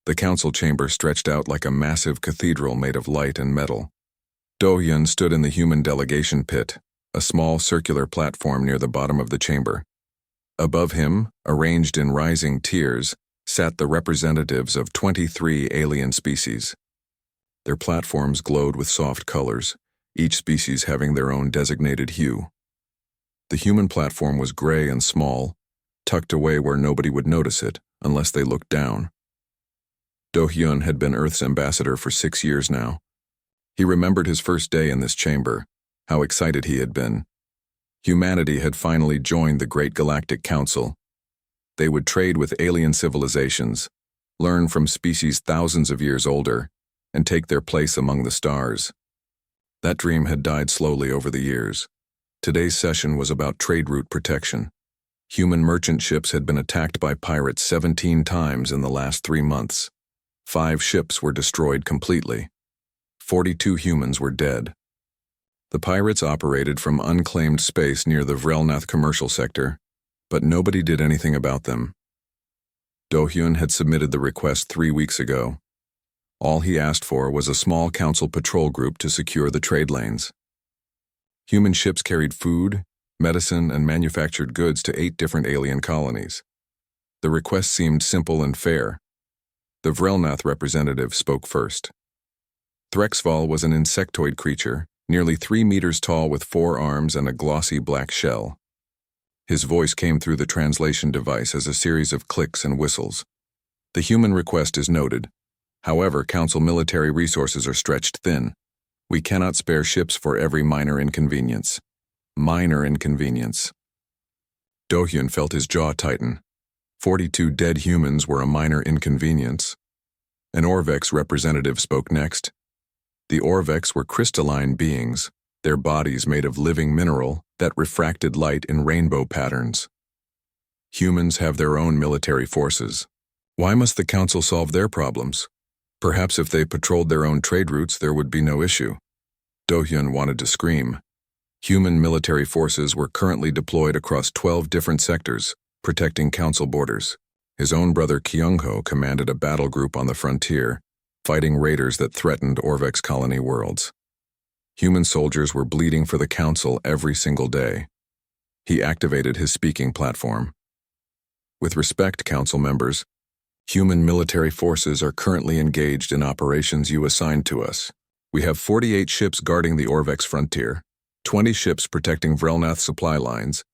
The council chamber stretched out like a massive cathedral made of light and metal. Do-hyun stood in the human delegation pit, a small circular platform near the bottom of the chamber. Above him, arranged in rising tiers, sat the representatives of 23 alien species. Their platforms glowed with soft colors, each species having their own designated hue. The human platform was gray and small, tucked away where nobody would notice it unless they looked down. Do-hyun had been Earth's ambassador for 6 years now. He remembered his first day in this chamber, how excited he had been. Humanity had finally joined the Great Galactic Council. They would trade with alien civilizations, learn from species thousands of years older, and take their place among the stars. That dream had died slowly over the years. Today's session was about trade route protection. Human merchant ships had been attacked by pirates 17 times in the last 3 months. 5 ships were destroyed completely. 42 humans were dead. The pirates operated from unclaimed space near the Vrelnath commercial sector, but nobody did anything about them. Do-hyun had submitted the request 3 weeks ago. All he asked for was a small council patrol group to secure the trade lanes. Human ships carried food, medicine, and manufactured goods to 8 different alien colonies. The request seemed simple and fair. The Vrelnath representative spoke first. Threxval was an insectoid creature, nearly 3 meters tall with 4 arms and a glossy black shell. His voice came through the translation device as a series of clicks and whistles. The human request is noted. However, Council military resources are stretched thin. We cannot spare ships for every minor inconvenience. Minor inconvenience. Do-hyun felt his jaw tighten. 42 dead humans were a minor inconvenience. An Orvex representative spoke next. The Orvex were crystalline beings, their bodies made of living mineral that refracted light in rainbow patterns. Humans have their own military forces. Why must the Council solve their problems? Perhaps if they patrolled their own trade routes, there would be no issue. Do-hyun wanted to scream. Human military forces were currently deployed across 12 different sectors, protecting Council borders. His own brother Kyung-ho commanded a battle group on the frontier, fighting raiders that threatened Orvex colony worlds. Human soldiers were bleeding for the Council every single day. He activated his speaking platform. With respect, Council members, human military forces are currently engaged in operations you assigned to us. We have 48 ships guarding the Orvex frontier, 20 ships protecting Vrelnath supply lines,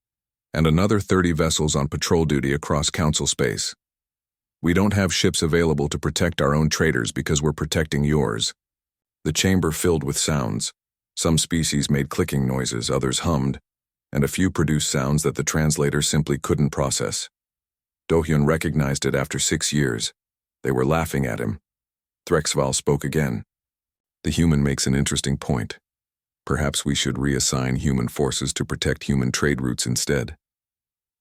and another 30 vessels on patrol duty across Council space. We don't have ships available to protect our own traders because we're protecting yours. The chamber filled with sounds. Some species made clicking noises, others hummed, and a few produced sounds that the translator simply couldn't process. Do-hyun recognized it after 6 years. They were laughing at him. Threxval spoke again. The human makes an interesting point. Perhaps we should reassign human forces to protect human trade routes instead.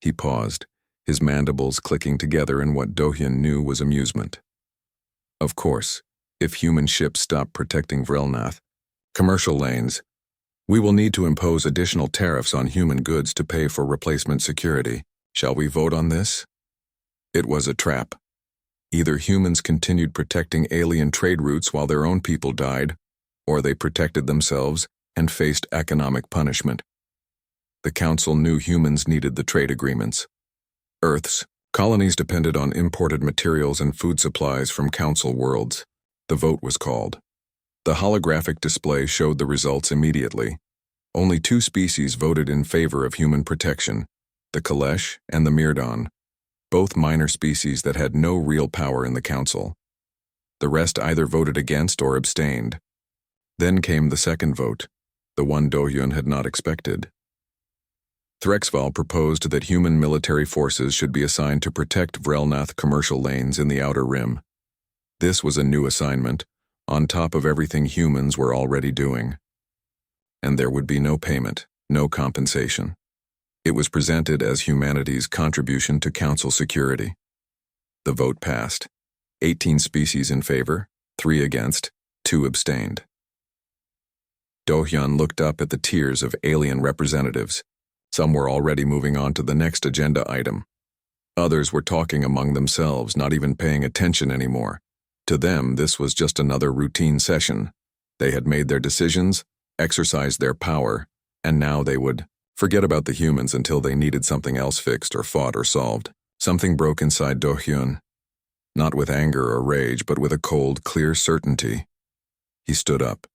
He paused, his mandibles clicking together in what Do-hyun knew was amusement. Of course, if human ships stop protecting Vrelnath, commercial lanes, we will need to impose additional tariffs on human goods to pay for replacement security. Shall we vote on this? It was a trap. Either humans continued protecting alien trade routes while their own people died, or they protected themselves and faced economic punishment. The Council knew humans needed the trade agreements. Earth's colonies depended on imported materials and food supplies from Council worlds. The vote was called. The holographic display showed the results immediately. Only 2 species voted in favor of human protection, the Kalesh and the Mirdon, both minor species that had no real power in the Council. The rest either voted against or abstained. Then came the second vote, the one Do-hyun had not expected. Threxval proposed that human military forces should be assigned to protect Vrelnath commercial lanes in the Outer Rim. This was a new assignment, on top of everything humans were already doing. And there would be no payment, no compensation. It was presented as humanity's contribution to Council security. The vote passed. 18 species in favor, 3 against, 2 abstained. Do-hyun looked up at the tiers of alien representatives. Some were already moving on to the next agenda item. Others were talking among themselves, not even paying attention anymore. To them, this was just another routine session. They had made their decisions, exercised their power, and now they would forget about the humans until they needed something else fixed or fought or solved. Something broke inside Do-hyun, not with anger or rage, but with a cold, clear certainty. He stood up.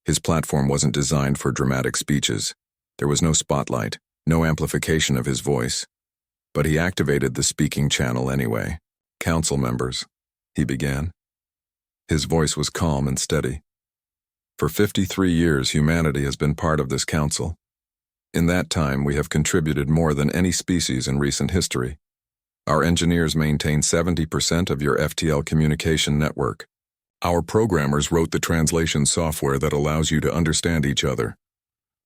His platform wasn't designed for dramatic speeches. There was no spotlight, no amplification of his voice. But he activated the speaking channel anyway. "Council members," he began. His voice was calm and steady. "For 53 years, humanity has been part of this council. In that time, we have contributed more than any species in recent history. Our engineers maintain 70% of your FTL communication network. Our programmers wrote the translation software that allows you to understand each other.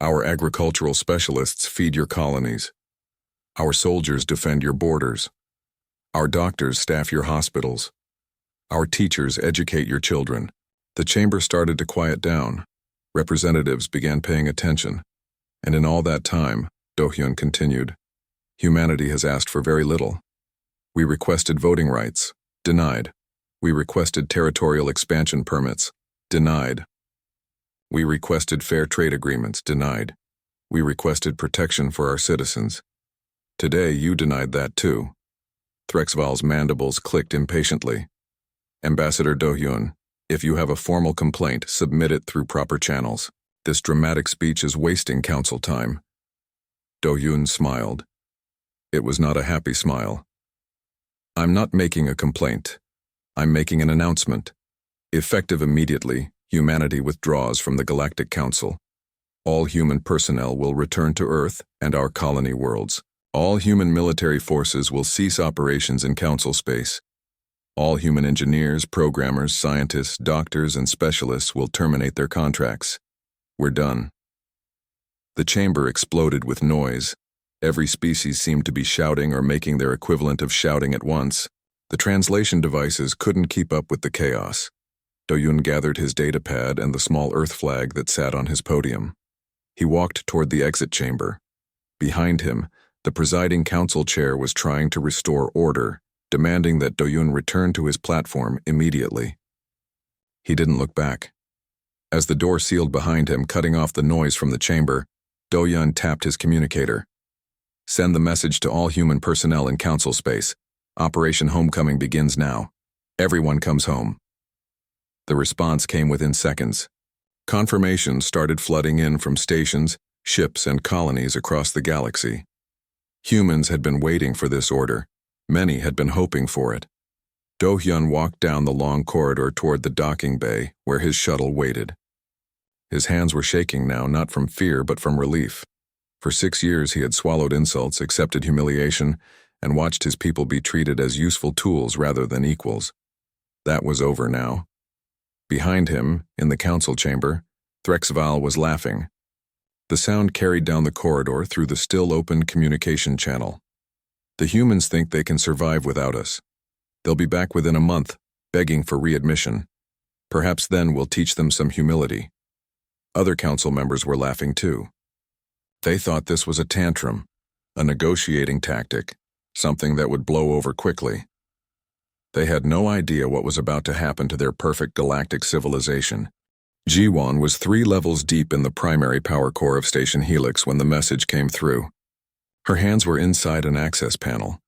Our agricultural specialists feed your colonies. Our soldiers defend your borders. Our doctors staff your hospitals. Our teachers educate your children." The chamber started to quiet down. Representatives began paying attention. And in all that time, Do-hyun continued, "Humanity has asked for very little. We requested voting rights, denied. We requested territorial expansion permits, denied. We requested fair trade agreements, denied. We requested protection for our citizens. Today, you denied that too." Threxval's mandibles clicked impatiently. "Ambassador Do-hyun, if you have a formal complaint, submit it through proper channels. This dramatic speech is wasting council time." Do-hyun smiled. It was not a happy smile. "I'm not making a complaint. I'm making an announcement. Effective immediately, humanity withdraws from the Galactic Council. All human personnel will return to Earth and our colony worlds. All human military forces will cease operations in Council space. All human engineers, programmers, scientists, doctors, and specialists will terminate their contracts. We're done." The chamber exploded with noise. Every species seemed to be shouting or making their equivalent of shouting at once. The translation devices couldn't keep up with the chaos. Do-hyun gathered his datapad and the small Earth flag that sat on his podium. He walked toward the exit chamber. Behind him, the presiding council chair was trying to restore order, demanding that Do-hyun return to his platform immediately. He didn't look back. As the door sealed behind him, cutting off the noise from the chamber, Do-hyun tapped his communicator. "Send the message to all human personnel in council space. Operation Homecoming begins now. Everyone comes home." The response came within seconds. Confirmations started flooding in from stations, ships, and colonies across the galaxy. Humans had been waiting for this order. Many had been hoping for it. Do-hyun walked down the long corridor toward the docking bay where his shuttle waited. His hands were shaking now, not from fear but from relief. For 6 years he had swallowed insults, accepted humiliation, and watched his people be treated as useful tools rather than equals. That was over now. Behind him, in the council chamber, Threxval was laughing. The sound carried down the corridor through the still-open communication channel. "The humans think they can survive without us. They'll be back within a month, begging for readmission. Perhaps then we'll teach them some humility." Other council members were laughing too. They thought this was a tantrum, a negotiating tactic, something that would blow over quickly. They had no idea what was about to happen to their perfect galactic civilization. Ji-won was 3 levels deep in the primary power core of Station Helix when the message came through. Her hands were inside an access panel,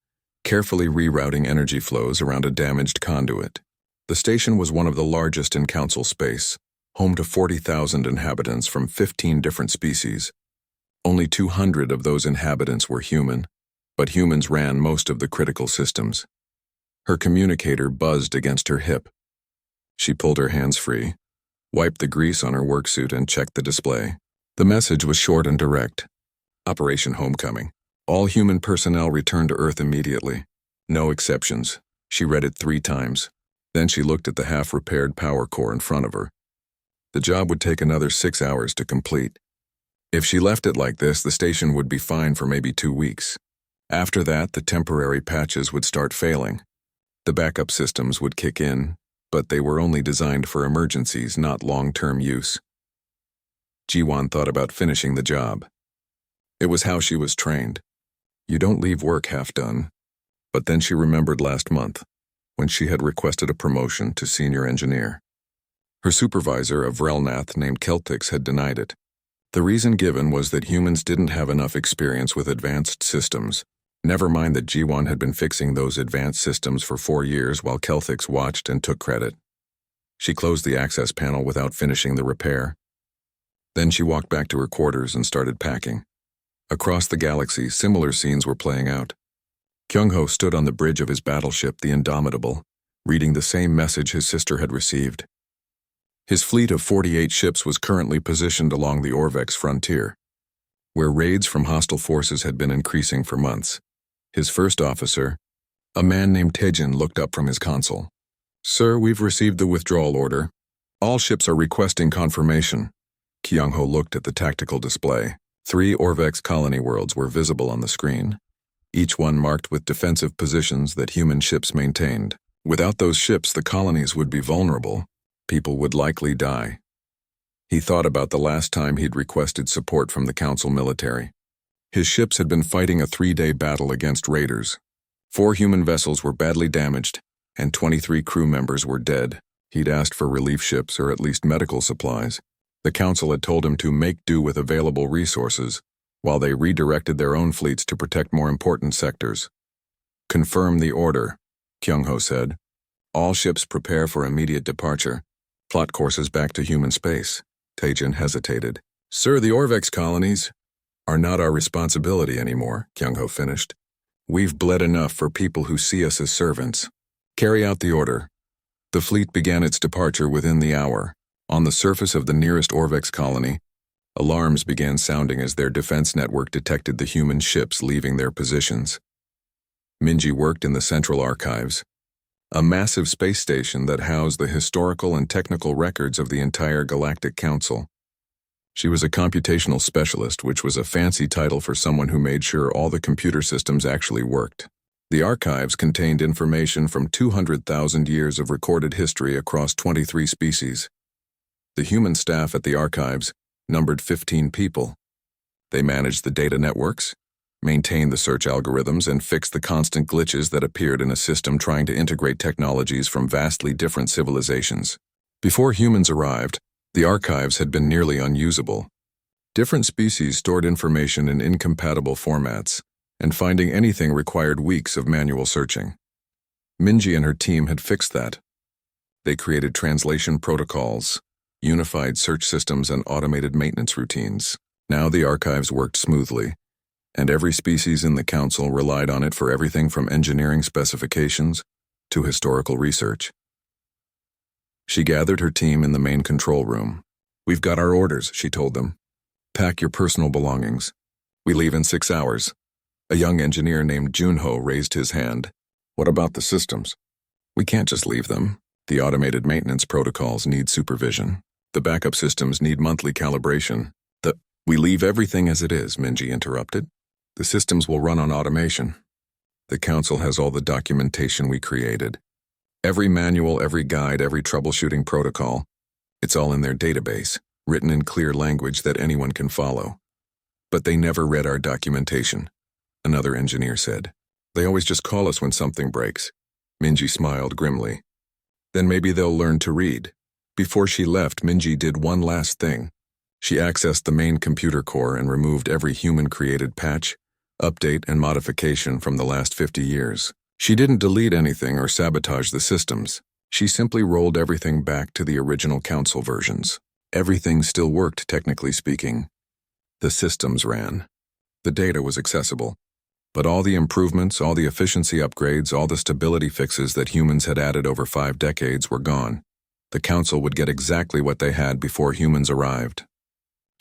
carefully rerouting energy flows around a damaged conduit. The station was one of the largest in council space, home to 40,000 inhabitants from 15 different species. Only 200 of those inhabitants were human, but humans ran most of the critical systems. Her communicator buzzed against her hip. She pulled her hands free, wiped the grease on her worksuit, and checked the display. The message was short and direct. "Operation Homecoming. All human personnel return to Earth immediately. No exceptions." She read it 3 times. Then she looked at the half-repaired power core in front of her. The job would take another 6 hours to complete. If she left it like this, the station would be fine for maybe 2 weeks. After that, the temporary patches would start failing. The backup systems would kick in, but they were only designed for emergencies, not long-term use. Ji-won thought about finishing the job. It was how she was trained. You don't leave work half done. But then she remembered last month, when she had requested a promotion to senior engineer. Her supervisor of Relnath named Celtics had denied it. The reason given was that humans didn't have enough experience with advanced systems. Never mind that G1 had been fixing those advanced systems for 4 years while Celtics watched and took credit. She closed the access panel without finishing the repair. Then she walked back to her quarters and started packing. Across the galaxy, similar scenes were playing out. Kyung-ho stood on the bridge of his battleship, the Indomitable, reading the same message his sister had received. His fleet of 48 ships was currently positioned along the Orvex frontier, where raids from hostile forces had been increasing for months. His first officer, a man named Taejin, looked up from his console. "Sir, we've received the withdrawal order. All ships are requesting confirmation." Kyung-ho looked at the tactical display. 3 Orvex colony worlds were visible on the screen, each one marked with defensive positions that human ships maintained. Without those ships, the colonies would be vulnerable. People would likely die. He thought about the last time he'd requested support from the Council military. His ships had been fighting a 3-day battle against raiders. 4 human vessels were badly damaged, and 23 crew members were dead. He'd asked for relief ships or at least medical supplies. The Council had told him to make do with available resources, while they redirected their own fleets to protect more important sectors. "Confirm the order," Kyung-ho said. "All ships prepare for immediate departure. Plot courses back to human space." Taejin hesitated. "Sir, the Orvex colonies are not our responsibility anymore," Kyung-ho finished. "We've bled enough for people who see us as servants. Carry out the order." The fleet began its departure within the hour. On the surface of the nearest Orvex colony, alarms began sounding as their defense network detected the human ships leaving their positions. Minji worked in the Central Archives, a massive space station that housed the historical and technical records of the entire Galactic Council. She was a computational specialist, which was a fancy title for someone who made sure all the computer systems actually worked. The archives contained information from 200,000 years of recorded history across 23 species. The human staff at the archives numbered 15 people. They managed the data networks, maintained the search algorithms, and fixed the constant glitches that appeared in a system trying to integrate technologies from vastly different civilizations. Before humans arrived, the archives had been nearly unusable. Different species stored information in incompatible formats, and finding anything required weeks of manual searching. Minji and her team had fixed that. They created translation protocols, unified search systems, and automated maintenance routines. Now the archives worked smoothly, and every species in the Council relied on it for everything from engineering specifications to historical research. She gathered her team in the main control room. "We've got our orders," she told them. "Pack your personal belongings. We leave in 6 hours. A young engineer named Junho raised his hand. "What about the systems?" "We can't just leave them. The automated maintenance protocols need supervision. The backup systems need monthly calibration. We leave everything as it is," Minji interrupted. "The systems will run on automation. The Council has all the documentation we created. Every manual, every guide, every troubleshooting protocol. It's all in their database, written in clear language that anyone can follow. But they never read our documentation," another engineer said. "They always just call us when something breaks." Minji smiled grimly. "Then maybe they'll learn to read." Before she left, Minji did one last thing. She accessed the main computer core and removed every human-created patch, update, and modification from the last 50 years. She didn't delete anything or sabotage the systems. She simply rolled everything back to the original Council versions. Everything still worked, technically speaking. The systems ran. The data was accessible. But all the improvements, all the efficiency upgrades, all the stability fixes that humans had added over 5 decades were gone. The Council would get exactly what they had before humans arrived.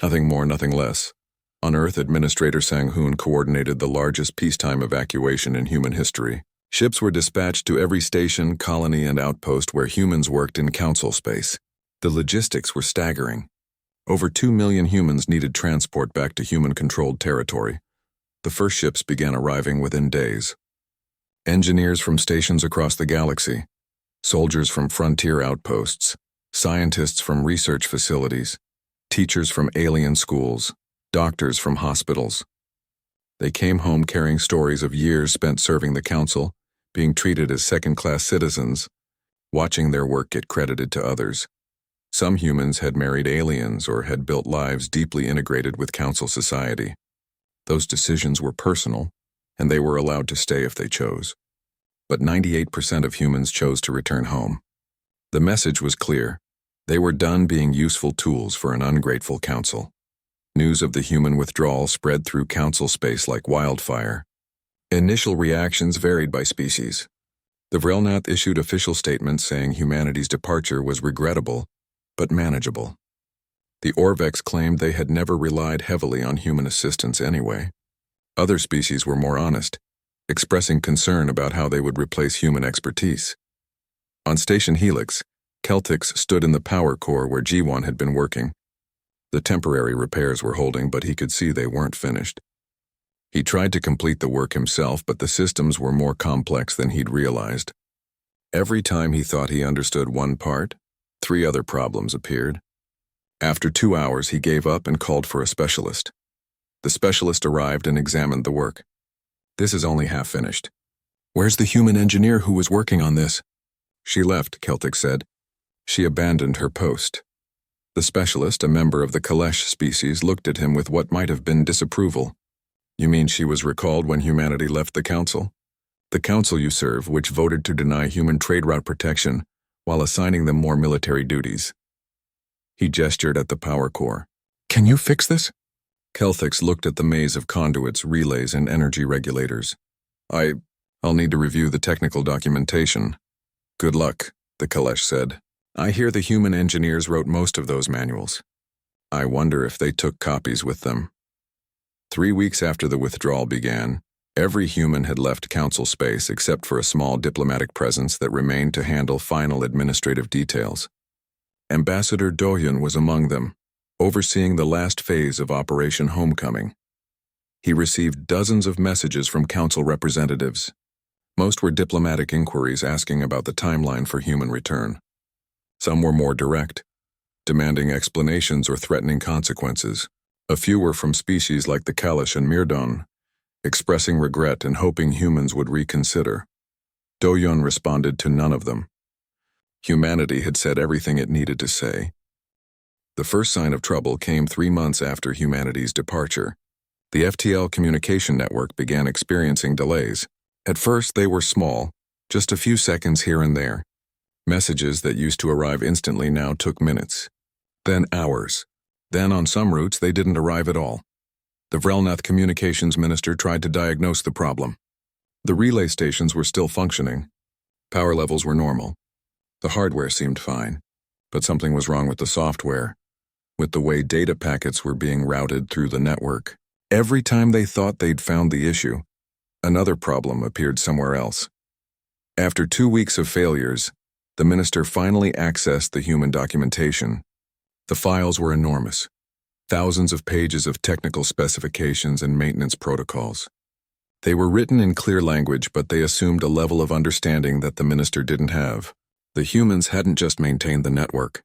Nothing more, nothing less. On Earth, Administrator Sang-hoon coordinated the largest peacetime evacuation in human history. Ships were dispatched to every station, colony, and outpost where humans worked in Council space. The logistics were staggering. Over 2 million humans needed transport back to human-controlled territory. The first ships began arriving within days. Engineers from stations across the galaxy, soldiers from frontier outposts, scientists from research facilities, teachers from alien schools, doctors from hospitals. They came home carrying stories of years spent serving the Council, being treated as second-class citizens, watching their work get credited to others. Some humans had married aliens or had built lives deeply integrated with council society. Those decisions were personal, and they were allowed to stay if they chose. But 98% of humans chose to return home. The message was clear. They were done being useful tools for an ungrateful council. News of the human withdrawal spread through council space like wildfire. Initial reactions varied by species. The Vrelnath issued official statements saying humanity's departure was regrettable, but manageable. The Orvex claimed they had never relied heavily on human assistance anyway. Other species were more honest, expressing concern about how they would replace human expertise. On Station Helix, Celtix stood in the power core where G1 had been working. The temporary repairs were holding, but he could see they weren't finished. He tried to complete the work himself, but the systems were more complex than he'd realized. Every time he thought he understood one part, 3 other problems appeared. After 2 hours, he gave up and called for a specialist. The specialist arrived and examined the work. "This is only half finished." "Where's the human engineer who was working on this?" "She left," Celtic said. She abandoned her post. The specialist, a member of the Kalesh species, looked at him with what might have been disapproval. "You mean she was recalled when humanity left the council? The council you serve, which voted to deny human trade route protection while assigning them more military duties." He gestured at the power core. "Can you fix this?" Celthix looked at the maze of conduits, relays, and energy regulators. I'll need to review the technical documentation." "Good luck," the Kalesh said. "I hear the human engineers wrote most of those manuals. I wonder if they took copies with them." 3 weeks after the withdrawal began, every human had left council space except for a small diplomatic presence that remained to handle final administrative details. Ambassador Dohyun was among them, overseeing the last phase of Operation Homecoming. He received dozens of messages from council representatives. Most were diplomatic inquiries asking about the timeline for human return. Some were more direct, demanding explanations or threatening consequences. A few were from species like the Kalish and Mirdon, expressing regret and hoping humans would reconsider. Dohyun responded to none of them. Humanity had said everything it needed to say. The first sign of trouble came 3 months after humanity's departure. The FTL communication network began experiencing delays. At first, they were small, just a few seconds here and there. Messages that used to arrive instantly now took minutes, then hours. Then, on some routes, they didn't arrive at all. The Vrelnath communications minister tried to diagnose the problem. The relay stations were still functioning. Power levels were normal. The hardware seemed fine, but something was wrong with the software, with the way data packets were being routed through the network. Every time they thought they'd found the issue, another problem appeared somewhere else. After 2 weeks of failures, the minister finally accessed the human documentation. The files were enormous, thousands of pages of technical specifications and maintenance protocols. They were written in clear language, but they assumed a level of understanding that the minister didn't have. The humans hadn't just maintained the network.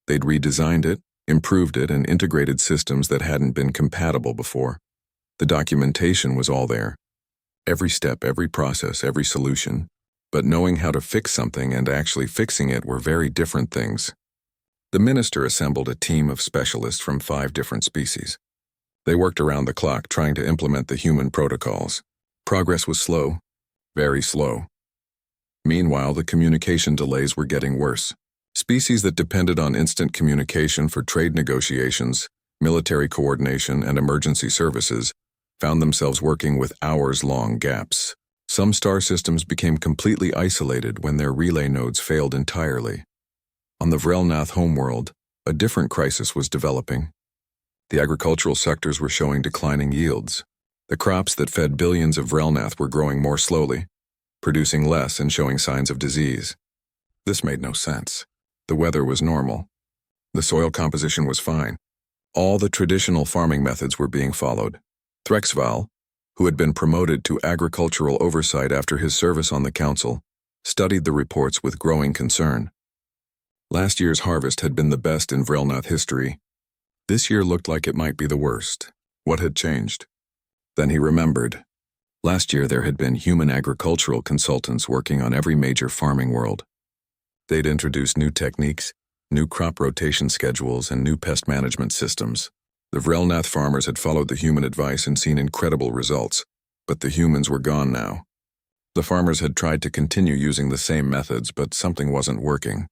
They'd redesigned it, improved it, and integrated systems that hadn't been compatible before. The documentation was all there. Every step, every process, every solution. But knowing how to fix something and actually fixing it were very different things. The minister assembled a team of specialists from 5 different species. They worked around the clock trying to implement the human protocols. Progress was slow, very slow. Meanwhile, the communication delays were getting worse. Species that depended on instant communication for trade negotiations, military coordination, and emergency services found themselves working with hours-long gaps. Some star systems became completely isolated when their relay nodes failed entirely. On the Vrelnath homeworld, a different crisis was developing. The agricultural sectors were showing declining yields. The crops that fed billions of Vrelnath were growing more slowly, producing less and showing signs of disease. This made no sense. The weather was normal. The soil composition was fine. All the traditional farming methods were being followed. Threxval, who had been promoted to agricultural oversight after his service on the council, studied the reports with growing concern. Last year's harvest had been the best in Vrelnath history. This year looked like it might be the worst. What had changed? Then he remembered. Last year there had been human agricultural consultants working on every major farming world. They'd introduced new techniques, new crop rotation schedules, and new pest management systems. The Vrelnath farmers had followed the human advice and seen incredible results, but the humans were gone now. The farmers had tried to continue using the same methods, but something wasn't working.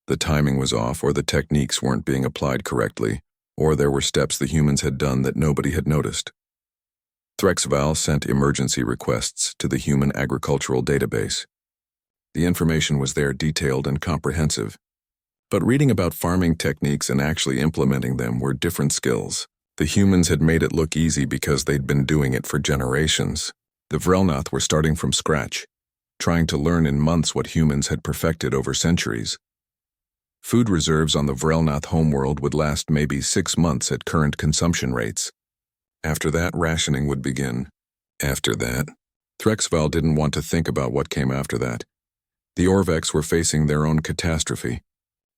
The timing was off, or the techniques weren't being applied correctly, or there were steps the humans had done that nobody had noticed. Threxval sent emergency requests to the Human Agricultural Database. The information was there, detailed and comprehensive. But reading about farming techniques and actually implementing them were different skills. The humans had made it look easy because they'd been doing it for generations. The Vrelnath were starting from scratch, trying to learn in months what humans had perfected over centuries. Food reserves on the Vrelnath homeworld would last maybe 6 months at current consumption rates. After that, rationing would begin. After that, Threxval didn't want to think about what came after that. The Orvex were facing their own catastrophe.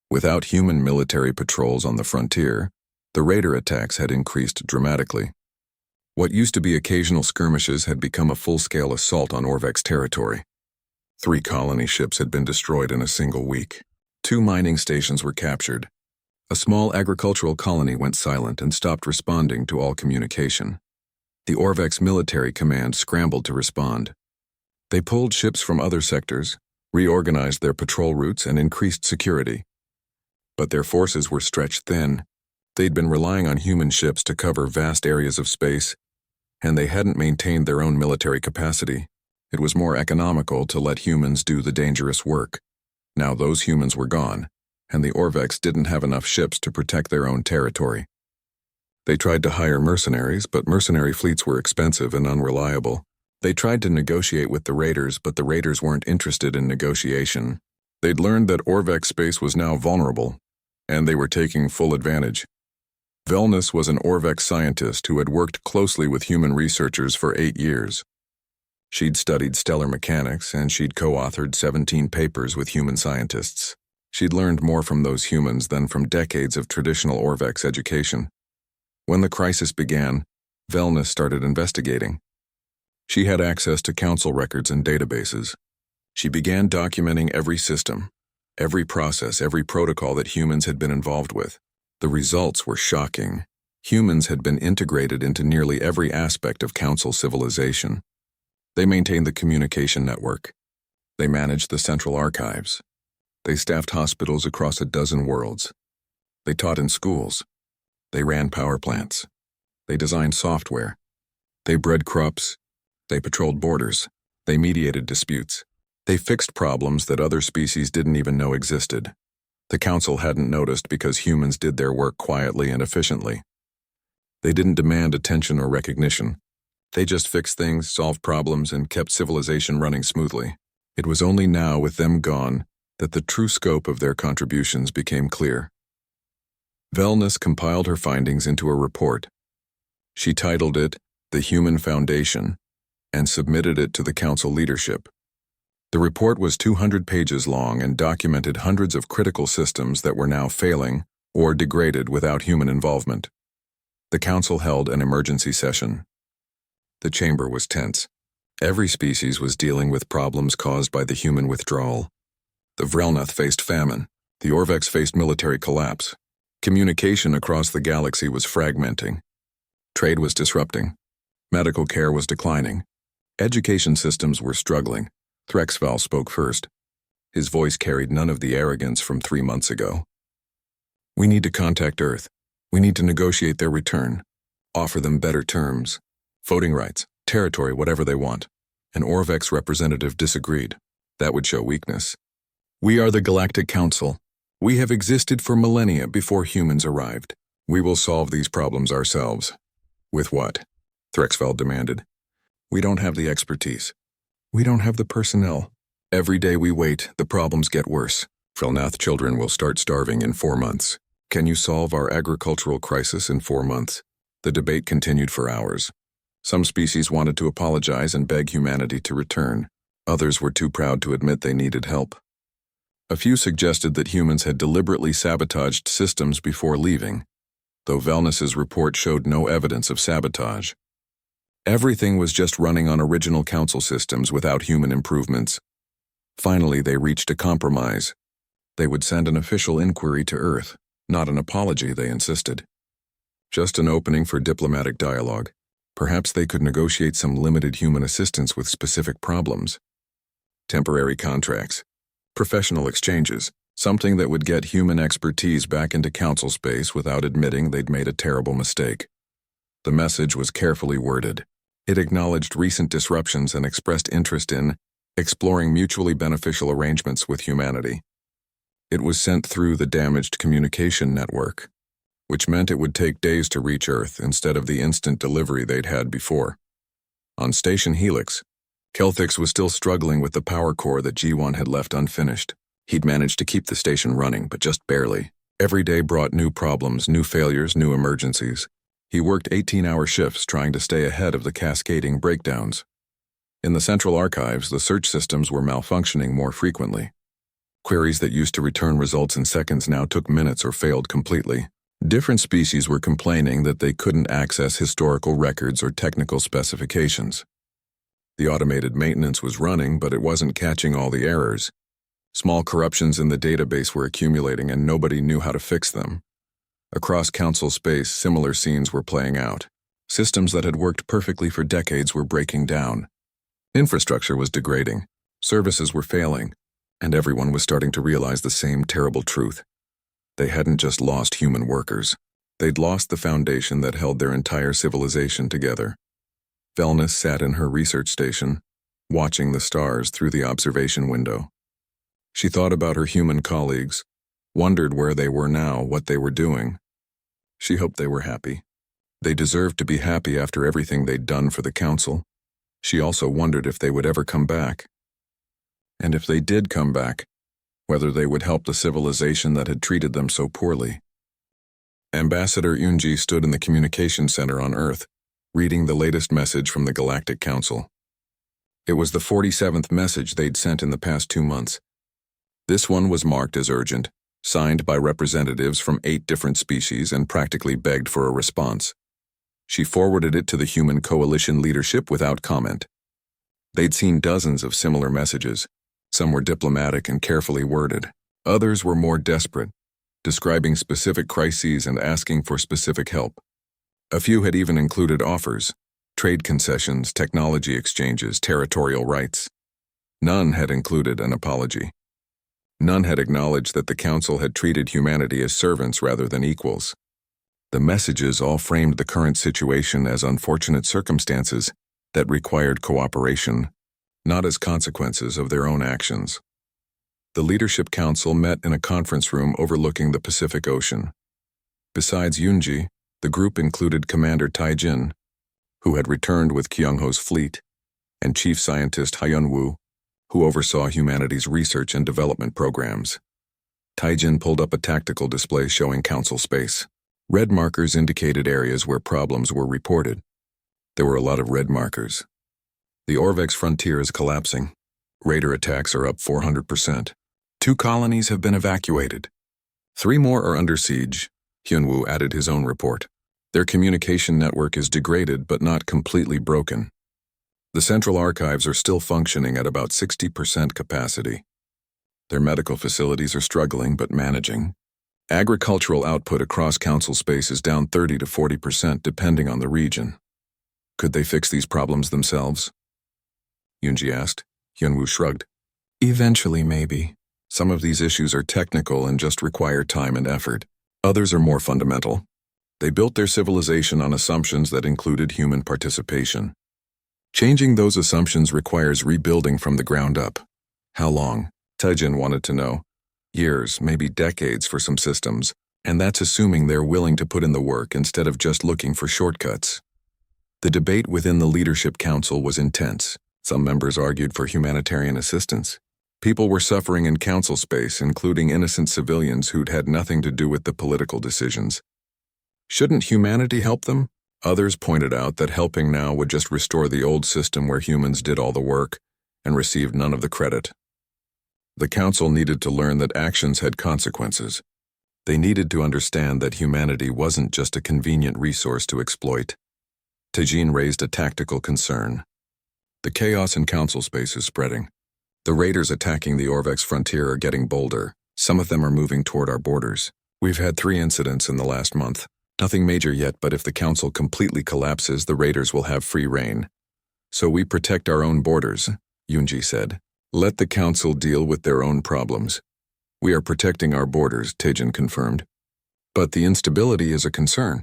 Without human military patrols on the frontier, the raider attacks had increased dramatically. What used to be occasional skirmishes had become a full-scale assault on Orvex territory. 3 colony ships had been destroyed in a single week. 2 mining stations were captured. A small agricultural colony went silent and stopped responding to all communication. The Orvex military command scrambled to respond. They pulled ships from other sectors, reorganized their patrol routes, and increased security. But their forces were stretched thin. They'd been relying on human ships to cover vast areas of space, and they hadn't maintained their own military capacity. It was more economical to let humans do the dangerous work. Now those humans were gone, and the Orvex didn't have enough ships to protect their own territory. They tried to hire mercenaries, but mercenary fleets were expensive and unreliable. They tried to negotiate with the raiders, but the raiders weren't interested in negotiation. They'd learned that Orvex space was now vulnerable, and they were taking full advantage. Velnus was an Orvex scientist who had worked closely with human researchers for 8 years. She'd studied stellar mechanics, and she'd co-authored 17 papers with human scientists. She'd learned more from those humans than from decades of traditional Orvex education. When the crisis began, Velnus started investigating. She had access to council records and databases. She began documenting every system, every process, every protocol that humans had been involved with. The results were shocking. Humans had been integrated into nearly every aspect of council civilization. They maintained the communication network. They managed the central archives. They staffed hospitals across a dozen worlds. They taught in schools. They ran power plants. They designed software. They bred crops. They patrolled borders. They mediated disputes. They fixed problems that other species didn't even know existed. The council hadn't noticed because humans did their work quietly and efficiently. They didn't demand attention or recognition. They just fixed things, solved problems, and kept civilization running smoothly. It was only now, with them gone, that the true scope of their contributions became clear. Velnus compiled her findings into a report. She titled it The Human Foundation and submitted it to the council leadership. The report was 200 pages long and documented hundreds of critical systems that were now failing or degraded without human involvement. The council held an emergency session. The chamber was tense. Every species was dealing with problems caused by the human withdrawal. The Vrelnath faced famine. The Orvex faced military collapse. Communication across the galaxy was fragmenting. Trade was disrupting. Medical care was declining. Education systems were struggling. Threxval spoke first. His voice carried none of the arrogance from 3 months ago. We need to contact Earth. We need to negotiate their return. Offer them better terms. Voting rights, territory, whatever they want. An Orvex representative disagreed. That would show weakness. We are the Galactic Council. We have existed for millennia before humans arrived. We will solve these problems ourselves. With what? Threxval demanded. We don't have the expertise. We don't have the personnel. Every day we wait, the problems get worse. Vrelnath children will start starving in 4 months. Can you solve our agricultural crisis in 4 months? The debate continued for hours. Some species wanted to apologize and beg humanity to return. Others were too proud to admit they needed help. A few suggested that humans had deliberately sabotaged systems before leaving, though Velnus's report showed no evidence of sabotage. Everything was just running on original council systems without human improvements. Finally, they reached a compromise. They would send an official inquiry to Earth, not an apology, they insisted. Just an opening for diplomatic dialogue. Perhaps they could negotiate some limited human assistance with specific problems. Temporary contracts. Professional exchanges. Something that would get human expertise back into council space without admitting they'd made a terrible mistake. The message was carefully worded. It acknowledged recent disruptions and expressed interest in exploring mutually beneficial arrangements with humanity. It was sent through the damaged communication network, which meant it would take days to reach Earth instead of the instant delivery they'd had before. On Station Helix, Kelthix was still struggling with the power core that G1 had left unfinished. He'd managed to keep the station running, but just barely. Every day brought new problems, new failures, new emergencies. He worked 18-hour shifts trying to stay ahead of the cascading breakdowns. In the central archives, the search systems were malfunctioning more frequently. Queries that used to return results in seconds now took minutes or failed completely. Different species were complaining that they couldn't access historical records or technical specifications. The automated maintenance was running, but it wasn't catching all the errors. Small corruptions in the database were accumulating and nobody knew how to fix them. Across council space, similar scenes were playing out. Systems that had worked perfectly for decades were breaking down. Infrastructure was degrading, services were failing, and everyone was starting to realize the same terrible truth. They hadn't just lost human workers. They'd lost the foundation that held their entire civilization together. Velnus sat in her research station, watching the stars through the observation window. She thought about her human colleagues, wondered where they were now, what they were doing. She hoped they were happy. They deserved to be happy after everything they'd done for the council. She also wondered if they would ever come back. And if they did come back, whether they would help the civilization that had treated them so poorly. Ambassador Yunji stood in the communication center on Earth, reading the latest message from the Galactic Council. It was the 47th message they'd sent in the past 2 months. This one was marked as urgent, signed by representatives from 8 different species, and practically begged for a response. She forwarded it to the Human Coalition leadership without comment. They'd seen dozens of similar messages. Some were diplomatic and carefully worded. Others were more desperate, describing specific crises and asking for specific help. A few had even included offers, trade concessions, technology exchanges, territorial rights. None had included an apology. None had acknowledged that the Council had treated humanity as servants rather than equals. The messages all framed the current situation as unfortunate circumstances that required cooperation, not as consequences of their own actions. The Leadership Council met in a conference room overlooking the Pacific Ocean. Besides Yunji, the group included Commander Taijin, who had returned with Kyungho's fleet, and Chief Scientist Hyunwoo, who oversaw humanity's research and development programs. Taijin pulled up a tactical display showing Council space. Red markers indicated areas where problems were reported. There were a lot of red markers. The Orvex frontier is collapsing. Raider attacks are up 400%. 2 colonies have been evacuated. 3 more are under siege. Hyunwoo added his own report. Their communication network is degraded but not completely broken. The central archives are still functioning at about 60% capacity. Their medical facilities are struggling but managing. Agricultural output across council space is down 30 to 40% depending on the region. Could they fix these problems themselves? Yunji asked. Hyunwoo shrugged. Eventually, maybe. Some of these issues are technical and just require time and effort. Others are more fundamental. They built their civilization on assumptions that included human participation. Changing those assumptions requires rebuilding from the ground up. How long? Taijin wanted to know. Years, maybe decades for some systems, and that's assuming they're willing to put in the work instead of just looking for shortcuts. The debate within the Leadership Council was intense. Some members argued for humanitarian assistance. People were suffering in council space, including innocent civilians who'd had nothing to do with the political decisions. Shouldn't humanity help them? Others pointed out that helping now would just restore the old system where humans did all the work and received none of the credit. The Council needed to learn that actions had consequences. They needed to understand that humanity wasn't just a convenient resource to exploit. Tajin raised a tactical concern. The chaos in council space is spreading. The raiders attacking the Orvex frontier are getting bolder. Some of them are moving toward our borders. We've had 3 incidents in the last month. Nothing major yet, but if the council completely collapses, the raiders will have free reign. So we protect our own borders, Yunji said. Let the council deal with their own problems. We are protecting our borders, Tajin confirmed. But the instability is a concern.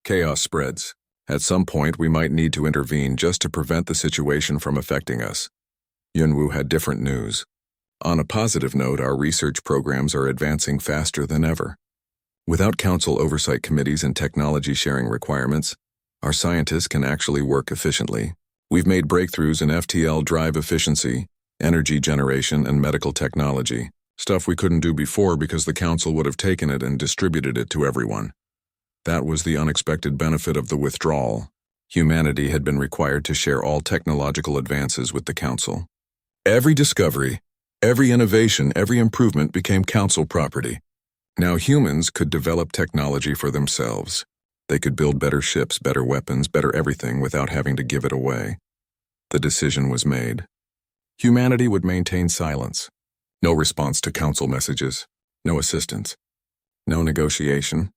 Chaos spreads. At some point, we might need to intervene just to prevent the situation from affecting us. Yunwu had different news. On a positive note, our research programs are advancing faster than ever. Without council oversight committees and technology sharing requirements, our scientists can actually work efficiently. We've made breakthroughs in FTL drive efficiency, energy generation, and medical technology, stuff we couldn't do before because the council would have taken it and distributed it to everyone. That was the unexpected benefit of the withdrawal. Humanity had been required to share all technological advances with the council. Every discovery, every innovation, every improvement became council property. Now humans could develop technology for themselves. They could build better ships, better weapons, better everything without having to give it away. The decision was made. Humanity would maintain silence. No response to council messages, no assistance, no negotiation.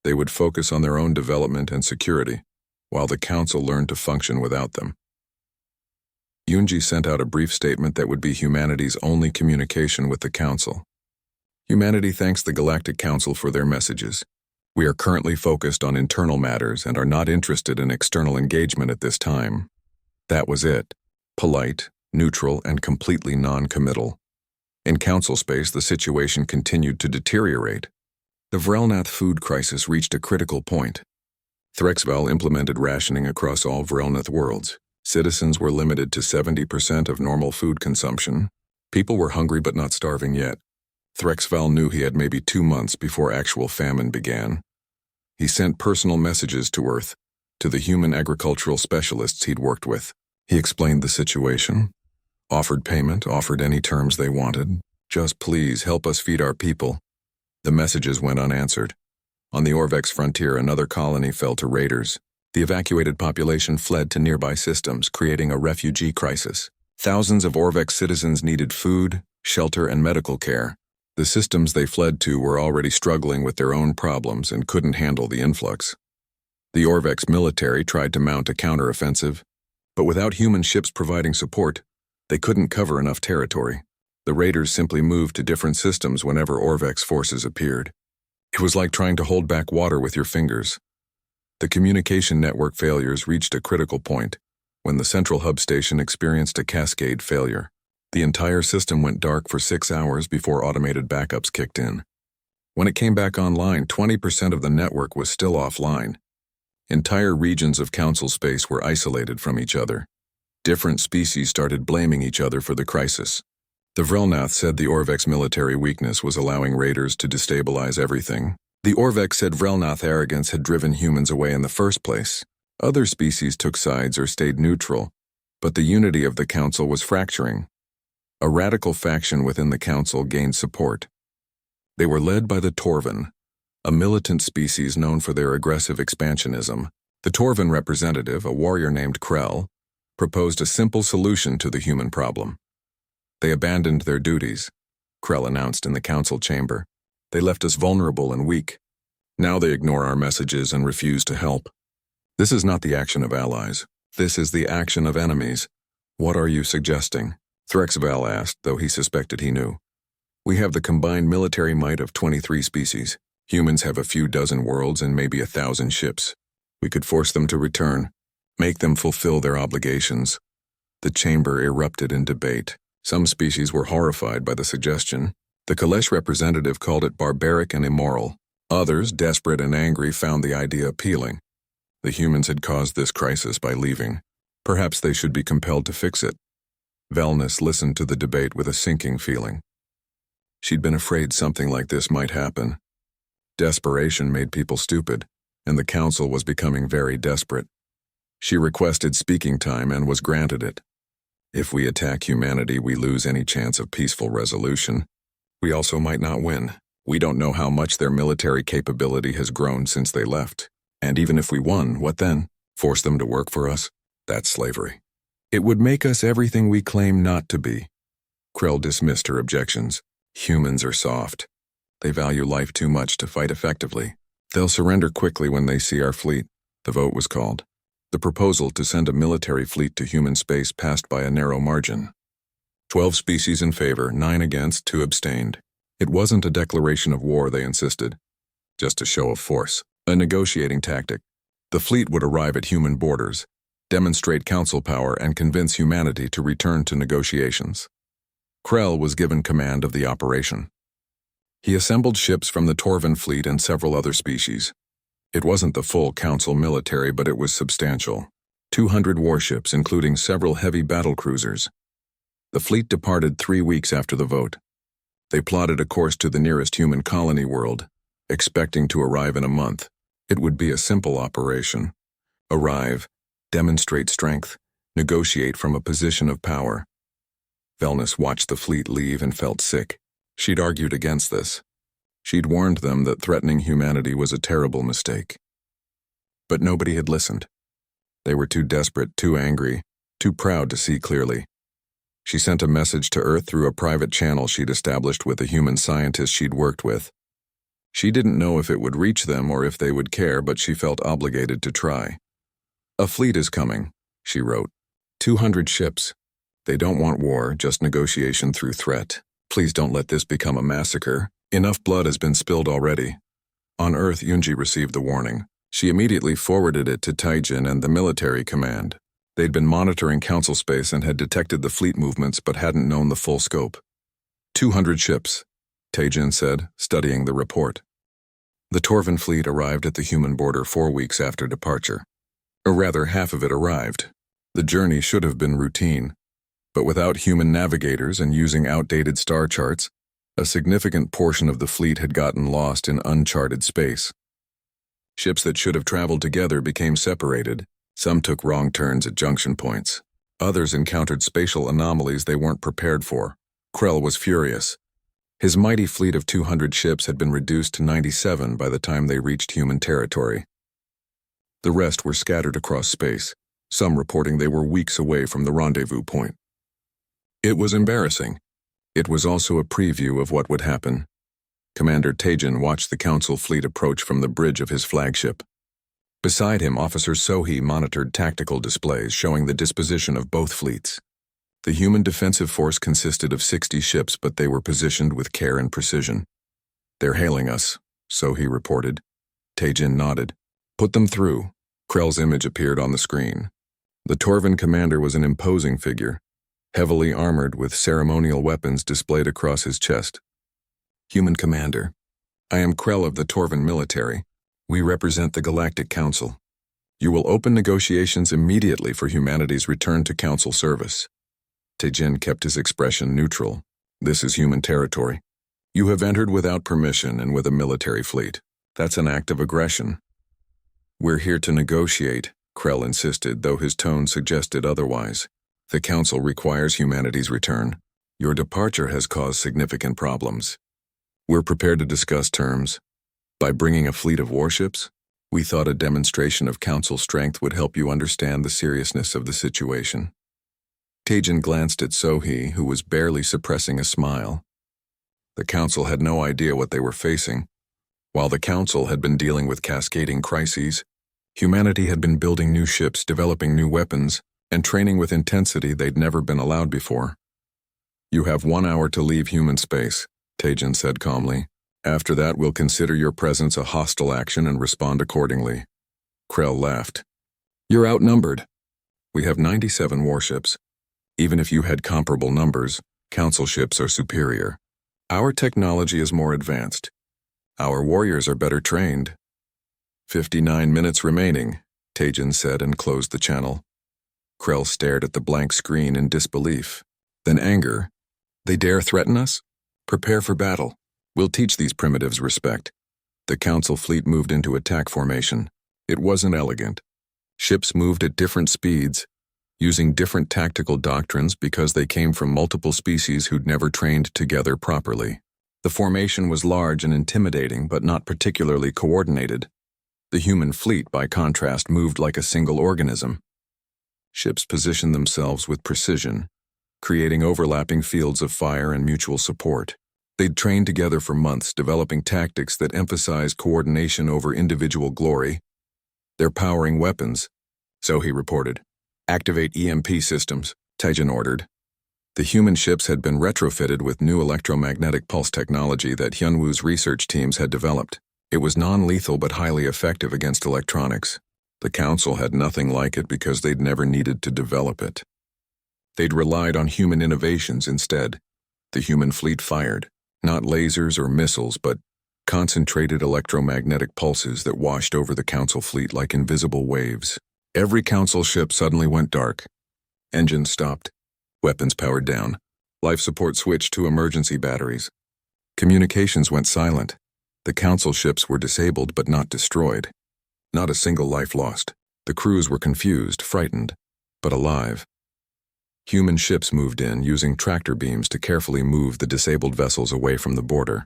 They would focus on their own development and security, while the council learned to function without them. Yunji sent out a brief statement that would be humanity's only communication with the council. Humanity thanks the Galactic Council for their messages. We are currently focused on internal matters and are not interested in external engagement at this time. That was it. Polite, neutral, and completely non-committal. In council space, the situation continued to deteriorate. The Vrelnath food crisis reached a critical point. Threxval implemented rationing across all Vrelnath worlds. Citizens were limited to 70% of normal food consumption. People were hungry but not starving yet. Threxval knew he had maybe 2 months before actual famine began. He sent personal messages to Earth, to the human agricultural specialists he'd worked with. He explained the situation, offered payment, offered any terms they wanted. Just please help us feed our people. The messages went unanswered. On the Orvex frontier, another colony fell to raiders. The evacuated population fled to nearby systems, creating a refugee crisis. Thousands of Orvex citizens needed food, shelter, and medical care. The systems they fled to were already struggling with their own problems and couldn't handle the influx. The Orvex military tried to mount a counteroffensive, but without human ships providing support, they couldn't cover enough territory. The raiders simply moved to different systems whenever Orvex forces appeared. It was like trying to hold back water with your fingers. The communication network failures reached a critical point when the central hub station experienced a cascade failure. The entire system went dark for 6 hours before automated backups kicked in. When it came back online, 20% of the network was still offline. Entire regions of council space were isolated from each other. Different species started blaming each other for the crisis. The Vrelnath said the Orvex military weakness was allowing raiders to destabilize everything. The Orvex said Vrelnath arrogance had driven humans away in the first place. Other species took sides or stayed neutral, but the unity of the council was fracturing. A radical faction within the council gained support. They were led by the Torvan, a militant species known for their aggressive expansionism. The Torvan representative, a warrior named Krell, proposed a simple solution to the human problem. They abandoned their duties, Krell announced in the council chamber. They left us vulnerable and weak. Now they ignore our messages and refuse to help. This is not the action of allies. This is the action of enemies. What are you suggesting? Threxval asked, though he suspected he knew. We have the combined military might of 23 species. Humans have a few dozen worlds and maybe 1,000 ships. We could force them to return, make them fulfill their obligations. The chamber erupted in debate. Some species were horrified by the suggestion. The Kalesh representative called it barbaric and immoral. Others, desperate and angry, found the idea appealing. The humans had caused this crisis by leaving. Perhaps they should be compelled to fix it. Velnus listened to the debate with a sinking feeling. She'd been afraid something like this might happen. Desperation made people stupid, and the council was becoming very desperate. She requested speaking time and was granted it. If we attack humanity, we lose any chance of peaceful resolution. We also might not win. We don't know how much their military capability has grown since they left. And even if we won, what then? Force them to work for us? That's slavery. It would make us everything we claim not to be. Krell dismissed her objections. Humans are soft. They value life too much to fight effectively. They'll surrender quickly when they see our fleet. The vote was called. The proposal to send a military fleet to human space passed by a narrow margin. 12 species in favor, 9 against, 2 abstained. It wasn't a declaration of war, they insisted. Just a show of force, a negotiating tactic. The fleet would arrive at human borders, demonstrate council power, and convince humanity to return to negotiations. Krell was given command of the operation. He assembled ships from the Torvan fleet and several other species. It wasn't the full council military, but it was substantial. 200 warships, including several heavy battlecruisers. The fleet departed 3 weeks after the vote. They plotted a course to the nearest human colony world, expecting to arrive in a month. It would be a simple operation. Arrive, demonstrate strength, negotiate from a position of power. Velnus watched the fleet leave and felt sick. She'd argued against this. She'd warned them that threatening humanity was a terrible mistake. But nobody had listened. They were too desperate, too angry, too proud to see clearly. She sent a message to Earth through a private channel she'd established with a human scientist she'd worked with. She didn't know if it would reach them or if they would care, but she felt obligated to try. "A fleet is coming," she wrote. 200 ships. They don't want war, just negotiation through threat. Please don't let this become a massacre. Enough blood has been spilled already. On Earth, Yunji received the warning. She immediately forwarded it to Taijin and the military command. They'd been monitoring council space and had detected the fleet movements but hadn't known the full scope. 200 ships, Taijin said, studying the report. The Torvan fleet arrived at the human border 4 weeks after departure. Or rather, half of it arrived. The journey should have been routine. But without human navigators and using outdated star charts, a significant portion of the fleet had gotten lost in uncharted space. Ships that should have traveled together became separated. Some took wrong turns at junction points. Others encountered spatial anomalies they weren't prepared for. Krell was furious. His mighty fleet of 200 ships had been reduced to 97 by the time they reached human territory. The rest were scattered across space, some reporting they were weeks away from the rendezvous point. It was embarrassing. It was also a preview of what would happen. Commander Taijin watched the council fleet approach from the bridge of his flagship. Beside him, Officer Sohei monitored tactical displays showing the disposition of both fleets. The human defensive force consisted of 60 ships, but they were positioned with care and precision. "They're hailing us," Sohei reported. Taijin nodded. "Put them through." Krell's image appeared on the screen. The Torvan commander was an imposing figure, heavily armored with ceremonial weapons displayed across his chest. "Human commander, I am Krell of the Torvan military. We represent the Galactic Council. You will open negotiations immediately for humanity's return to council service." Taijin kept his expression neutral. "This is human territory. You have entered without permission and with a military fleet. That's an act of aggression." "We're here to negotiate," Krell insisted, though his tone suggested otherwise. "The council requires humanity's return. Your departure has caused significant problems. We're prepared to discuss terms. By bringing a fleet of warships, we thought a demonstration of council strength would help you understand the seriousness of the situation." Taijin glanced at Sohei, who was barely suppressing a smile. The council had no idea what they were facing. While the council had been dealing with cascading crises, humanity had been building new ships, developing new weapons, and training with intensity they'd never been allowed before. "You have 1 hour to leave human space," Taijin said calmly. "After that, we'll consider your presence a hostile action and respond accordingly." Krell laughed. "You're outnumbered. We have 97 warships. Even if you had comparable numbers, council ships are superior. Our technology is more advanced. Our warriors are better trained." 59 minutes remaining, Taijin said and closed the channel. Krell stared at the blank screen in disbelief. Then anger. "They dare threaten us? Prepare for battle. We'll teach these primitives respect." The council fleet moved into attack formation. It wasn't elegant. Ships moved at different speeds, using different tactical doctrines because they came from multiple species who'd never trained together properly. The formation was large and intimidating, but not particularly coordinated. The human fleet, by contrast, moved like a single organism. Ships positioned themselves with precision, creating overlapping fields of fire and mutual support. They'd trained together for months, developing tactics that emphasized coordination over individual glory. They're powering weapons, so he reported. Activate EMP systems, Taijin ordered. The human ships had been retrofitted with new electromagnetic pulse technology that Hyunwoo's research teams had developed. It was non-lethal but highly effective against electronics. The Council had nothing like it because they'd never needed to develop it. They'd relied on human innovations instead. The human fleet fired, not lasers or missiles, but concentrated electromagnetic pulses that washed over the Council fleet like invisible waves. Every Council ship suddenly went dark. Engines stopped. Weapons powered down. Life support switched to emergency batteries. Communications went silent. The Council ships were disabled but not destroyed. Not a single life lost. The crews were confused, frightened, but alive. Human ships moved in, using tractor beams to carefully move the disabled vessels away from the border.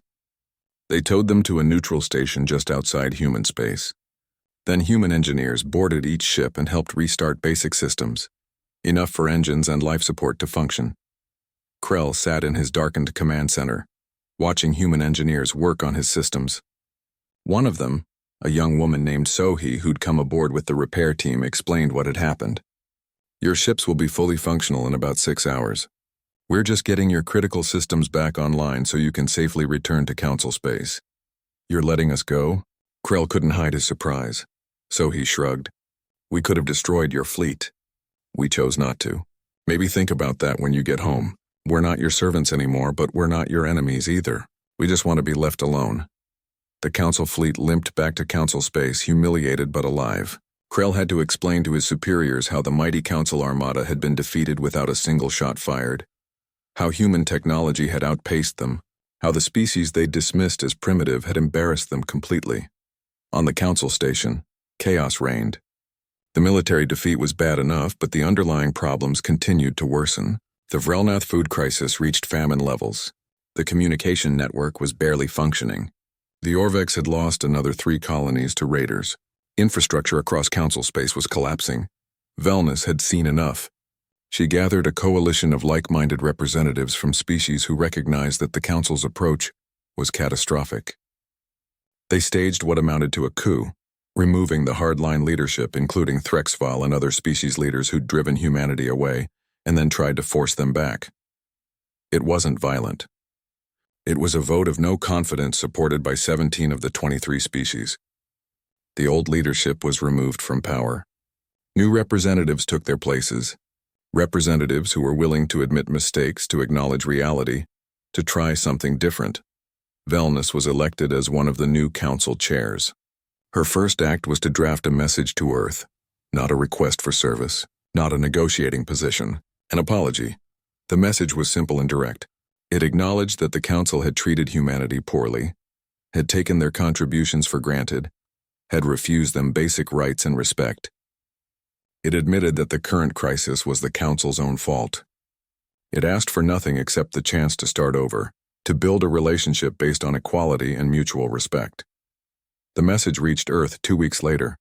They towed them to a neutral station just outside human space. Then human engineers boarded each ship and helped restart basic systems, enough for engines and life support to function. Krell sat in his darkened command center, watching human engineers work on his systems. One of them, a young woman named Sohee who'd come aboard with the repair team, explained what had happened. Your ships will be fully functional in about 6 hours. We're just getting your critical systems back online so you can safely return to Council space. You're letting us go? Krell couldn't hide his surprise. Sohee shrugged. We could have destroyed your fleet. We chose not to. Maybe think about that when you get home. We're not your servants anymore, but we're not your enemies either. We just want to be left alone. The Council fleet limped back to Council space, humiliated but alive. Krell had to explain to his superiors how the mighty Council armada had been defeated without a single shot fired, how human technology had outpaced them, how the species they'd dismissed as primitive had embarrassed them completely. On the Council station, chaos reigned. The military defeat was bad enough, but the underlying problems continued to worsen. The Vrelnath food crisis reached famine levels. The communication network was barely functioning. The Orvex had lost another 3 colonies to raiders. Infrastructure across Council space was collapsing. Velnus had seen enough. She gathered a coalition of like-minded representatives from species who recognized that the Council's approach was catastrophic. They staged what amounted to a coup, removing the hardline leadership, including Threxval and other species leaders who'd driven humanity away, and then tried to force them back. It wasn't violent. It was a vote of no confidence supported by 17 of the 23 species. The old leadership was removed from power. New representatives took their places, representatives who were willing to admit mistakes, to acknowledge reality, to try something different. Velnus was elected as one of the new Council chairs. Her first act was to draft a message to Earth, not a request for service, not a negotiating position, an apology. The message was simple and direct. It acknowledged that the Council had treated humanity poorly, had taken their contributions for granted, had refused them basic rights and respect. It admitted that the current crisis was the Council's own fault. It asked for nothing except the chance to start over, to build a relationship based on equality and mutual respect. The message reached Earth 2 weeks later.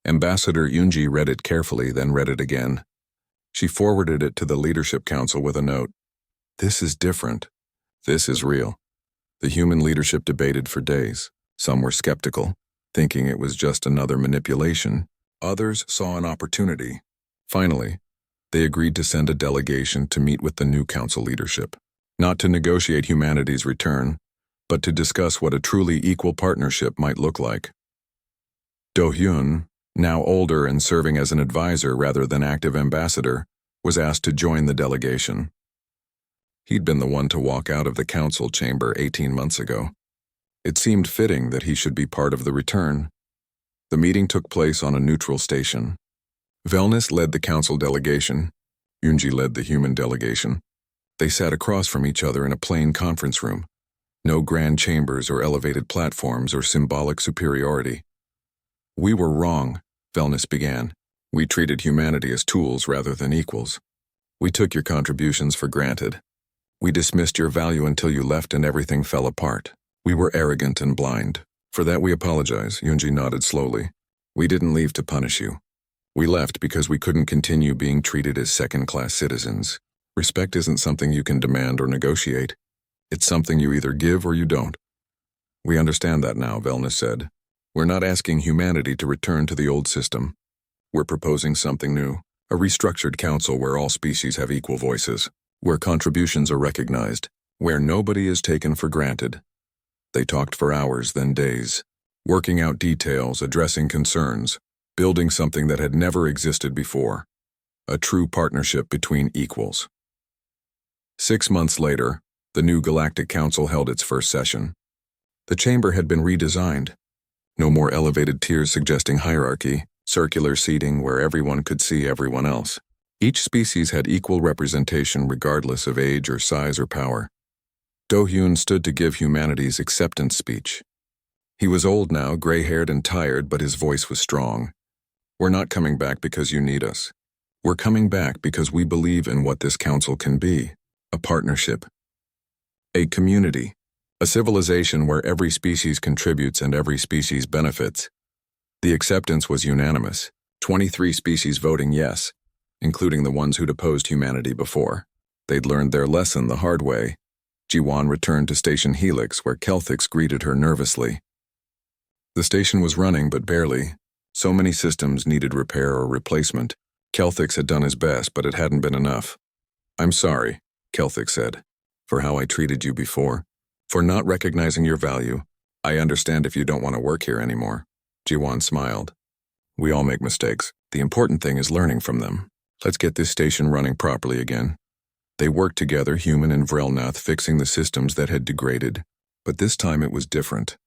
Ambassador Yunji read it carefully, then read it again. She forwarded it to the Leadership Council with a note. This is different. This is real. The human leadership debated for days. Some were skeptical, thinking it was just another manipulation. Others saw an opportunity. Finally, they agreed to send a delegation to meet with the new Council leadership, not to negotiate humanity's return, but to discuss what a truly equal partnership might look like. Do-hyun, now older and serving as an advisor rather than active ambassador, was asked to join the delegation. He'd been the one to walk out of the Council chamber 18 months ago. It seemed fitting that he should be part of the return. The meeting took place on a neutral station. Velnus led the Council delegation. Yunji led the human delegation. They sat across from each other in a plain conference room. No grand chambers or elevated platforms or symbolic superiority. We were wrong, Velnus began. We treated humanity as tools rather than equals. We took your contributions for granted. We dismissed your value until you left and everything fell apart. We were arrogant and blind. For that we apologize, Yunji nodded slowly. We didn't leave to punish you. We left because we couldn't continue being treated as second-class citizens. Respect isn't something you can demand or negotiate. It's something you either give or you don't. We understand that now, Velna said. We're not asking humanity to return to the old system. We're proposing something new, a restructured council where all species have equal voices, where contributions are recognized, where nobody is taken for granted. They talked for hours, then days, working out details, addressing concerns, building something that had never existed before, a true partnership between equals. 6 months later, the new Galactic Council held its first session. The chamber had been redesigned. No more elevated tiers suggesting hierarchy, circular seating where everyone could see everyone else. Each species had equal representation regardless of age or size or power. Do-Hyun stood to give humanity's acceptance speech. He was old now, gray-haired and tired, but his voice was strong. We're not coming back because you need us. We're coming back because we believe in what this council can be, a partnership, a community, a civilization where every species contributes and every species benefits. The acceptance was unanimous, 23 species voting yes, including the ones who'd opposed humanity before. They'd learned their lesson the hard way. Jiwan returned to Station Helix, where Kelthix greeted her nervously. The station was running, but barely. So many systems needed repair or replacement. Kelthix had done his best, but it hadn't been enough. I'm sorry, Kelthix said, for how I treated you before. For not recognizing your value. I understand if you don't want to work here anymore. Jiwan smiled. We all make mistakes. The important thing is learning from them. Let's get this station running properly again. They worked together, Human and Vrelnath, fixing the systems that had degraded. But this time it was different.